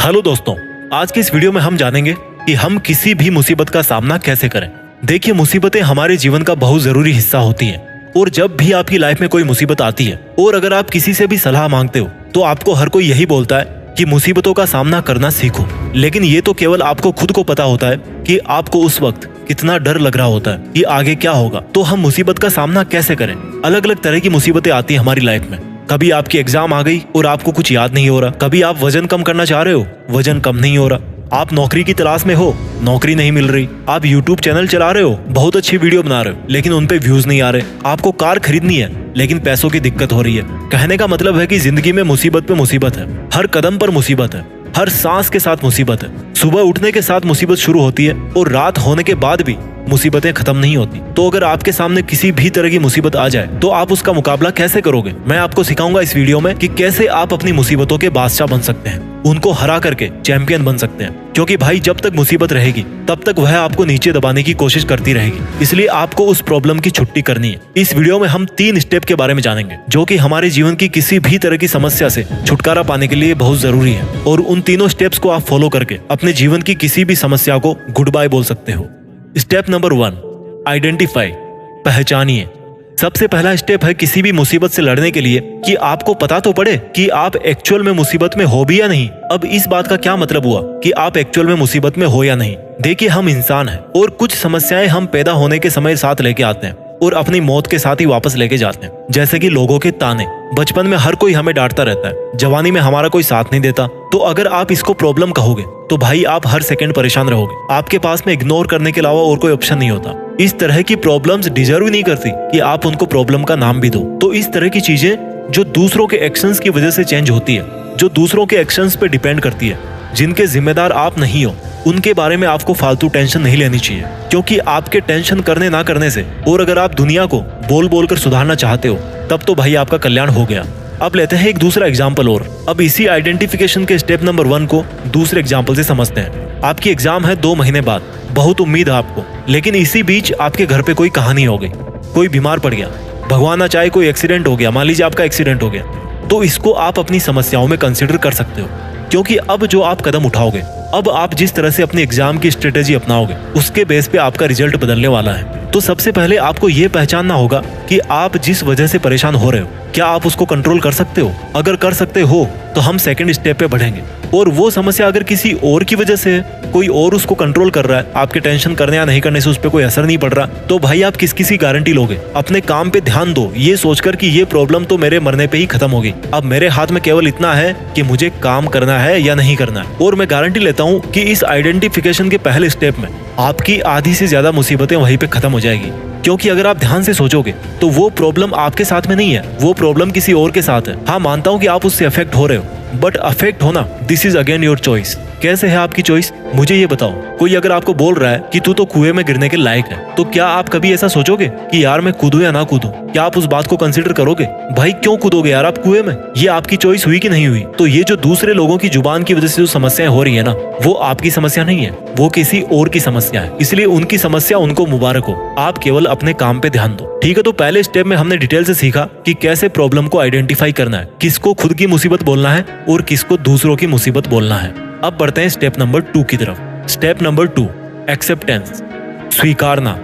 Hello दोस्तों, आज की इस वीडियो में हम जानेंगे कि हम किसी भी मुसीबत का सामना कैसे करें। देखिए, मुसीबतें हमारे जीवन का बहुत जरूरी हिस्सा होती हैं और जब भी आपकी लाइफ में कोई मुसीबत आती है और अगर आप किसी से भी सलाह मांगते हो तो आपको हर कोई यही बोलता है कि मुसीबतों का सामना करना सीखो। लेकिन ये तो केवल आपको खुद को पता होता है कि आपको उस वक्त कितना डर लग रहा होता है कि आगे क्या होगा। तो हम मुसीबत का सामना कैसे करें? अलग अलग तरह की मुसीबतें आती हैं हमारी लाइफ में। कभी आपकी एग्जाम आ गई और आपको कुछ याद नहीं हो रहा। कभी आप वजन कम करना चाह रहे हो, वजन कम नहीं हो रहा। आप नौकरी की तलाश में हो, नौकरी नहीं मिल रही। आप YouTube चैनल चला रहे हो, बहुत अच्छी वीडियो बना रहे हो, लेकिन उन पे व्यूज नहीं आ रहे। आपको कार खरीदनी है लेकिन पैसों की दिक्कत हो रही है। कहने का मतलब है कि जिंदगी में मुसीबत पे मुसीबत है, हर कदम पर मुसीबत है, हर सांस के साथ मुसीबत है। सुबह उठने के साथ मुसीबत शुरू होती है और रात होने के बाद भी मुसीबतें खत्म नहीं होती। तो अगर आपके सामने किसी भी तरह की मुसीबत आ जाए तो आप उसका मुकाबला कैसे करोगे? मैं आपको सिखाऊंगा इस वीडियो में कि कैसे आप अपनी मुसीबतों के बादशाह बन सकते हैं, उनको हरा करके चैंपियन बन सकते हैं। क्योंकि भाई, जब तक मुसीबत रहेगी तब तक वह आपको नीचे दबाने की कोशिश करती रहेगी। इसलिए आपको उस प्रॉब्लम की छुट्टी करनी है। इस वीडियो में हम 3 स्टेप के बारे में जानेंगे जो कि हमारे जीवन की किसी भी तरह की समस्या से छुटकारा पाने के लिए बहुत जरूरी है। और उन तीनों स्टेप्स को आप फॉलो करके अपने जीवन की किसी भी समस्या को गुड बाय बोल सकते हो। स्टेप नंबर 1, आइडेंटिफाई, पहचानिए। सबसे पहला स्टेप है किसी भी मुसीबत से लड़ने के लिए कि आपको पता तो पड़े कि आप एक्चुअल में मुसीबत में हो भी या नहीं। अब इस बात का क्या मतलब हुआ कि आप एक्चुअल में मुसीबत में हो या नहीं? देखिए, हम इंसान हैं और कुछ समस्याएं हम पैदा होने के समय साथ लेके आते हैं और अपनी मौत के साथ ही वापस लेके जाते हैं। जैसे कि लोगों के ताने। बचपन में हर कोई हमें डांटता रहता है, जवानी में हमारा कोई साथ नहीं देता। तो अगर आप इसको प्रॉब्लम कहोगे तो भाई आप हर सेकंड परेशान रहोगे। आपके पास में इग्नोर करने के अलावा और कोई ऑप्शन नहीं होता। इस तरह की प्रॉब्लम्स डिजर्व नहीं करती कि आप उनको प्रॉब्लम का नाम भी दो। तो इस तरह की चीजें जो दूसरों के एक्शंस की वजह से चेंज होती है, जो दूसरों के एक्शंस पे डिपेंड करती है, जिनके जिम्मेदार आप नहीं हो, उनके बारे में आपको फालतू टेंशन नहीं लेनी चाहिए। क्योंकि आपके टेंशन करने ना करने से, और अगर आप दुनिया को बोल बोल कर सुधारना चाहते हो, तब तो भाई आपका कल्याण हो गया। अब लेते हैं एक दूसरा एग्जाम्पल और। अब इसी आइडेंटिफिकेशन के स्टेप नंबर 1 को दूसरे एग्जाम्पल से समझते हैं। आपकी एग्जाम है 2 महीने बाद, बहुत उम्मीद है आपको, लेकिन इसी बीच आपके घर पे कोई कहानी हो गई, कोई बीमार पड़ गया, भगवान ना चाहे कोई एक्सीडेंट हो गया। मान लीजिए आपका एक्सीडेंट हो गया, तो इसको आप अपनी समस्याओं में कंसिडर कर सकते हो। क्योंकि अब जो आप कदम उठाओगे, अब आप जिस तरह से अपनी एग्जाम की स्ट्रेटेजी अपनाओगे, उसके बेस पे आपका रिजल्ट बदलने वाला है। तो सबसे पहले आपको ये पहचानना होगा कि आप जिस वजह से परेशान हो रहे हो, क्या आप उसको कंट्रोल कर सकते हो? अगर कर सकते हो तो हम सेकंड स्टेप पे बढ़ेंगे। और वो समस्या अगर किसी और की वजह से है, कोई और उसको कंट्रोल कर रहा है, आपके टेंशन करने या नहीं करने से उस पर कोई असर नहीं पड़ रहा, तो भाई आप किसी गारंटी लोगे? अपने काम पे ध्यान दो, ये सोचकर कि ये प्रॉब्लम तो मेरे मरने पे ही खत्म होगी। अब मेरे हाथ में केवल इतना है कि मुझे काम करना है या नहीं करना है। और मैं गारंटी लेता हूँ कि इस आइडेंटिफिकेशन के पहले स्टेप में आपकी आधी से ज्यादा मुसीबतें वहीं पे खत्म हो जाएगी। क्योंकि अगर आप ध्यान से सोचोगे तो वो प्रॉब्लम आपके साथ में नहीं है, वो प्रॉब्लम किसी और के साथ है। हाँ, मानता हूँ कि आप उससे अफेक्ट हो रहे हो, बट अफेक्ट होना, this is again your choice. कैसे है आपकी चॉइस? मुझे ये बताओ। कोई अगर आपको बोल रहा है कि तू तो कुएं में गिरने के लायक है, तो क्या आप कभी ऐसा सोचोगे कि यार मैं कूदूं या ना कूदूं? क्या आप उस बात को कंसिडर करोगे? भाई क्यों कूदोगे यार आप कुएं में? ये आपकी चॉइस हुई कि नहीं हुई? तो ये जो दूसरे लोगों की जुबान की वजह से जो समस्याएं हो रही है ना, वो आपकी समस्या नहीं है, वो किसी और की समस्या है। इसलिए उनकी समस्या उनको मुबारक हो, आप केवल अपने काम पे ध्यान दो। ठीक है, तो पहले स्टेप में हमने डिटेल से सीखा कि कैसे प्रॉब्लम को आइडेंटिफाई करना है, किसको खुद की मुसीबत बोलना है और किसको दूसरों की मुसीबत बोलना है। अब बढ़ते हैं स्टेप नंबर 2 की तरफ। स्टेप नंबर 2, एक्सेप्टेंस, स्वीकारना।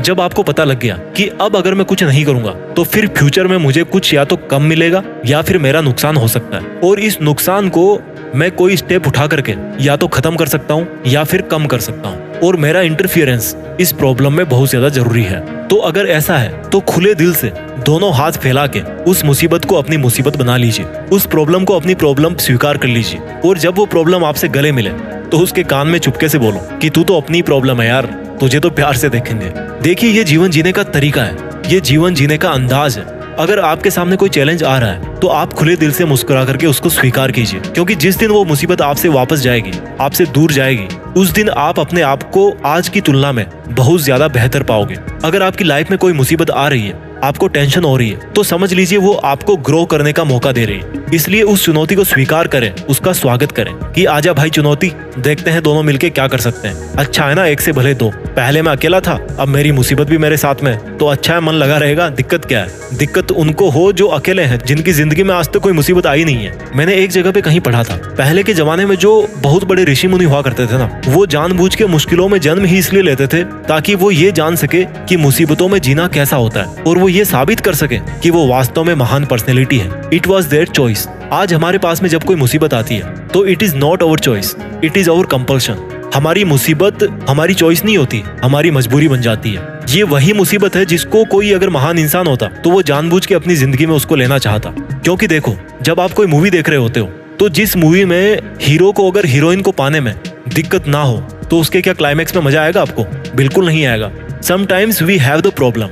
जब आपको पता लग गया कि अब अगर मैं कुछ नहीं करूंगा तो फिर फ्यूचर में मुझे कुछ या तो कम मिलेगा या फिर मेरा नुकसान हो सकता है, और इस नुकसान को मैं कोई स्टेप उठा करके या तो खत्म कर सकता हूँ या फिर कम कर सकता हूँ, और मेरा इंटरफियरेंस इस प्रॉब्लम में बहुत ज्यादा जरूरी है। तो अगर ऐसा है तो खुले दिल से दोनों हाथ फैला के उस मुसीबत को अपनी मुसीबत बना लीजिए, उस प्रॉब्लम को अपनी प्रॉब्लम स्वीकार कर लीजिए। और जब वो प्रॉब्लम आपसे गले मिले तो उसके कान में चुपके से बोलो कि तू तो अपनी प्रॉब्लम है यार, तुझे तो प्यार से देखेंगे। देखिए, ये जीवन जीने का तरीका है, ये जीवन जीने का अंदाज है। अगर आपके सामने कोई चैलेंज आ रहा है तो आप खुले दिल से मुस्कुरा करके उसको स्वीकार कीजिए। क्योंकि जिस दिन वो मुसीबत आपसे वापस जाएगी, आपसे दूर जाएगी, उस दिन आप अपने आप को आज की तुलना में बहुत ज्यादा बेहतर पाओगे। अगर आपकी लाइफ में कोई मुसीबत आ रही है, आपको टेंशन हो रही है, तो समझ लीजिए वो आपको ग्रो करने का मौका दे रही है। इसलिए उस चुनौती को स्वीकार करें, उसका स्वागत करें कि आजा भाई चुनौती, देखते हैं दोनों मिलके क्या कर सकते हैं। अच्छा है ना, एक से भले दो। पहले मैं अकेला था, अब मेरी मुसीबत भी मेरे साथ में, तो अच्छा है, मन लगा रहेगा। दिक्कत क्या है? दिक्कत उनको हो जो अकेले हैं, जिनकी जिंदगी में आज तक कोई मुसीबत आई नहीं है। मैंने एक जगह पे कहीं पढ़ा था, पहले के जमाने में जो बहुत बड़े ऋषि मुनि हुआ करते थे ना, वो जानबूझ के मुश्किलों में जन्म ही इसलिए लेते थे ताकि वो ये जान सके कि मुसीबतों में जीना कैसा होता है, और वो ये साबित कर सके कि वो वास्तव में महान पर्सनैलिटी है। It was their choice. आज हमारे पास में जब कोई मुसीबत आती है तो it is not our choice, it is our compulsion. हमारी मुसीबत हमारी चॉइस नहीं होती, हमारी मजबूरी बन जाती है। ये वही मुसीबत है जिसको कोई अगर महान इंसान होता तो वो जानबूझ के अपनी जिंदगी में उसको लेना चाहता। क्योंकि देखो, जब आप कोई मूवी देख रहे होते हो तो जिस मूवी में हीरो को अगर हीरोइन को पाने में दिक्कत ना हो तो उसके क्या क्लाइमैक्स में मजा आएगा आपको? बिल्कुल नहीं आएगा। Sometimes we have the problem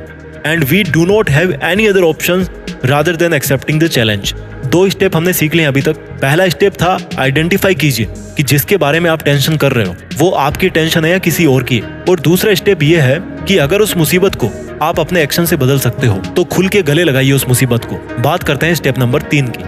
and we do not have any other option rather than accepting the challenge. 2 step हमने सीख लिए अभी तक। पहला स्टेप था आइडेंटिफाई कीजिए कि जिसके बारे में आप टेंशन कर रहे हो वो आपकी टेंशन है या किसी और की। और दूसरा स्टेप ये है कि अगर उस मुसीबत को आप अपने एक्शन से बदल सकते हो तो खुल के गले लगाइए उस मुसीबत को। बात करते हैं स्टेप नंबर 3 की।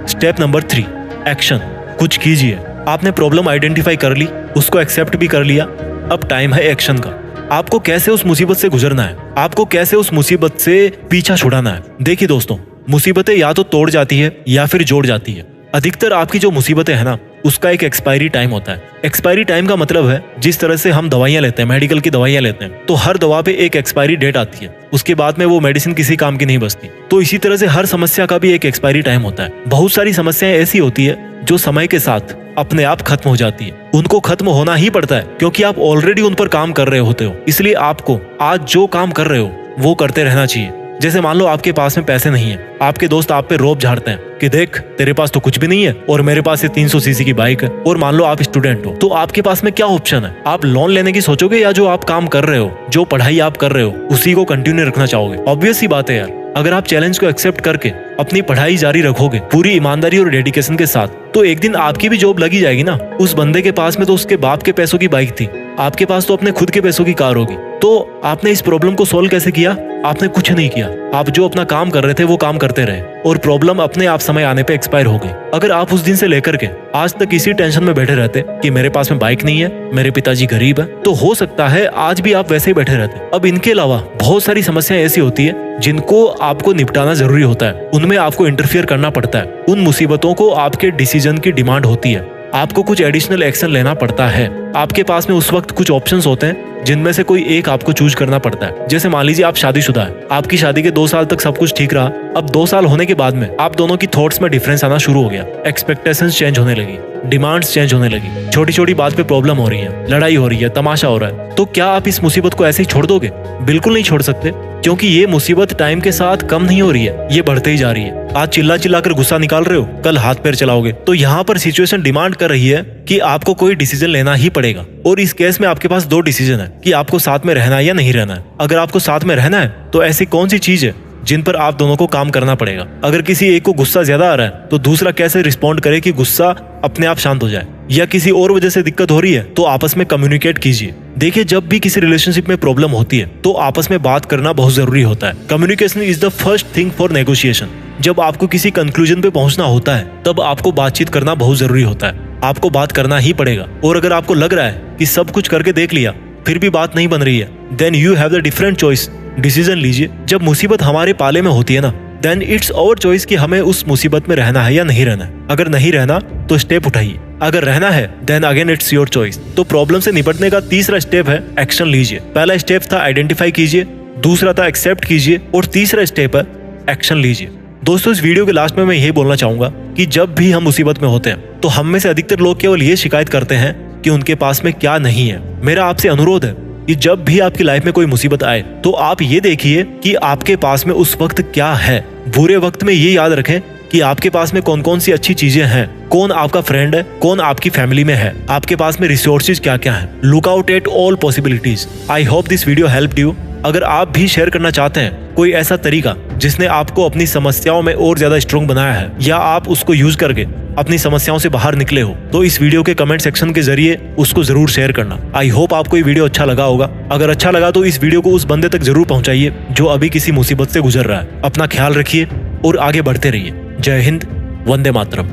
Step number 3, action. कुछ कीजिए। आपने प्रॉब्लम आइडेंटिफाई कर ली, उसको एक्सेप्ट भी कर लिया, अब टाइम है एक्शन का। आपको कैसे उस मुसीबत से गुजरना है, आपको कैसे उस मुसीबत से पीछा छुड़ाना है। देखिए दोस्तों, मुसीबतें या तो तोड़ जाती है या फिर जोड़ जाती है। अधिकतर आपकी जो मुसीबतें है ना, उसका एक एक्सपायरी टाइम होता है। एक्सपायरी टाइम का मतलब है जिस तरह से हम दवाइयां लेते हैं, मेडिकल की दवाइयां लेते हैं, तो हर दवा पे एक एक्सपायरी डेट आती है, उसके बाद में वो मेडिसिन किसी काम की नहीं बचती। तो इसी तरह से हर समस्या का भी एक एक्सपायरी टाइम होता है। बहुत सारी समस्याएं ऐसी होती है जो समय के साथ अपने आप खत्म हो जाती है। उनको खत्म होना ही पड़ता है क्योंकि आप ऑलरेडी उन पर काम कर रहे होते हो। इसलिए आपको आज जो काम कर रहे हो वो करते रहना चाहिए। जैसे मान लो आपके पास में पैसे नहीं है, आपके दोस्त आप पे रोब झाड़ते हैं कि देख तेरे पास तो कुछ भी नहीं है और मेरे पास ये 300 सीसी की बाइक है। और मान लो आप स्टूडेंट हो, तो आपके पास में क्या ऑप्शन है? आप लोन लेने की सोचोगे या जो आप काम कर रहे हो, जो पढ़ाई आप कर रहे हो, उसी को कंटिन्यू रखना चाहोगे? ऑब्वियस सी बात है यार। अगर आप चैलेंज को एक्सेप्ट करके अपनी पढ़ाई जारी रखोगे पूरी ईमानदारी और डेडिकेशन के साथ, तो एक दिन आपकी भी जॉब लगी जाएगी ना। उस बंदे के पास में तो उसके बाप के पैसों की बाइक थी, आपके पास तो अपने खुद के पैसों की कार होगी। तो आपने इस प्रॉब्लम को सॉल्व कैसे किया? आपने कुछ नहीं किया। आप जो अपना काम कर रहे थे वो काम करते रहे और प्रॉब्लम अपने आप समय आने पे एक्सपायर हो गई। अगर आप उस दिन से लेकर के आज तक इसी टेंशन में बैठे रहते कि मेरे पास में बाइक नहीं है, मेरे पिताजी गरीब है, तो हो सकता है आज भी आप वैसे ही बैठे रहते। अब इनके अलावा बहुत सारी समस्याएं ऐसी होती है जिनको आपको निपटाना जरूरी होता है, उनमें आपको इंटरफियर करना पड़ता है। उन मुसीबतों को आपके डिसीजन की डिमांड होती है, आपको कुछ एडिशनल एक्शन लेना पड़ता है। आपके पास में उस वक्त कुछ ऑप्शंस होते हैं जिनमें से कोई एक आपको चूज करना पड़ता है। जैसे मान लीजिए आप शादीशुदा है, आपकी शादी के 2 साल तक सब कुछ ठीक रहा, अब 2 साल होने के बाद में आप दोनों की थॉट्स में डिफरेंस आना शुरू हो गया, एक्सपेक्टेशंस चेंज होने लगी, डिमांड्स चेंज होने लगी, छोटी छोटी बात पे प्रॉब्लम हो रही है, लड़ाई हो रही है, तमाशा हो रहा है। तो क्या आप इस मुसीबत को ऐसे ही छोड़ दोगे? बिल्कुल नहीं छोड़ सकते, क्योंकि ये मुसीबत टाइम के साथ कम नहीं हो रही है, ये बढ़ते ही जा रही है। आज चिल्ला चिल्ला कर गुस्सा निकाल रहे हो, कल हाथ पैर चलाओगे। तो यहाँ पर सिचुएशन डिमांड कर रही है कि आपको कोई डिसीजन लेना ही पड़ेगा। और इस केस में आपके पास 2 डिसीजन है कि आपको साथ में रहना है या नहीं रहना है। अगर आपको साथ में रहना है तो ऐसी कौन सी चीज है जिन पर आप दोनों को काम करना पड़ेगा? अगर किसी एक को गुस्सा ज्यादा आ रहा है तो दूसरा कैसे रिस्पॉन्ड करे कि गुस्सा अपने आप शांत हो जाए, या किसी और वजह से दिक्कत हो रही है तो आपस में कम्युनिकेट कीजिए। देखिए, जब भी किसी रिलेशनशिप में प्रॉब्लम होती है तो आपस में बात करना बहुत जरूरी होता है। Communication is the first thing for negotiation. जब आपको किसी कंक्लूजन पे पहुंचना होता है तब आपको बातचीत करना बहुत जरूरी होता है। आपको बात करना ही पड़ेगा। और अगर आपको लग रहा है कि सब कुछ करके देख लिया फिर भी बात नहीं बन रही है, then you have the different choice. Decision लीजिए। जब मुसीबत हमारे पाले में होती है ना, देन इट्स आवर चॉइस कि हमें उस मुसीबत में रहना है या नहीं रहना है। अगर नहीं रहना तो स्टेप उठाइए, अगर रहना है then again it's your choice. तो प्रॉब्लम से निपटने का तीसरा स्टेप है एक्शन लीजिए। पहला स्टेप था आइडेंटिफाई कीजिए, दूसरा था एक्सेप्ट कीजिए और तीसरा स्टेप है एक्शन लीजिए। दोस्तों, इस वीडियो के लास्ट में मैं यही बोलना चाहूंगा कि जब भी हम मुसीबत में होते हैं तो हम में से अधिकतर लोग केवल ये शिकायत करते हैं कि उनके पास में क्या नहीं है। मेरा आपसे अनुरोध है कि जब भी आपकी लाइफ में कोई मुसीबत आए तो आप ये देखिए कि आपके पास में उस वक्त क्या है। बुरे वक्त में ये याद रखें कि आपके पास में कौन कौन सी अच्छी चीजें हैं, कौन आपका फ्रेंड है, कौन आपकी फैमिली में है, आपके पास में रिसोर्सेज क्या क्या हैं। Look out at all possibilities. I hope this video helped you. अगर आप भी शेयर करना चाहते हैं कोई ऐसा तरीका जिसने आपको अपनी समस्याओं में और ज्यादा स्ट्रॉन्ग बनाया है, या आप उसको यूज करके अपनी समस्याओं से बाहर निकले हो, तो इस वीडियो के कमेंट सेक्शन के जरिए उसको जरूर शेयर करना। आई होप आपको ये वीडियो अच्छा लगा होगा। अगर अच्छा लगा तो इस वीडियो को उस बंदे तक जरूर पहुंचाइए जो अभी किसी मुसीबत से गुजर रहा है। अपना ख्याल रखिए और आगे बढ़ते रहिए। जय हिंद, वंदे मातरम।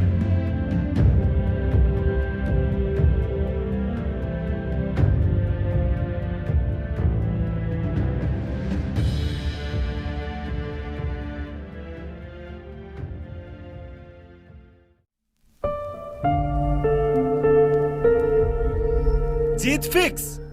जीत फिक्स।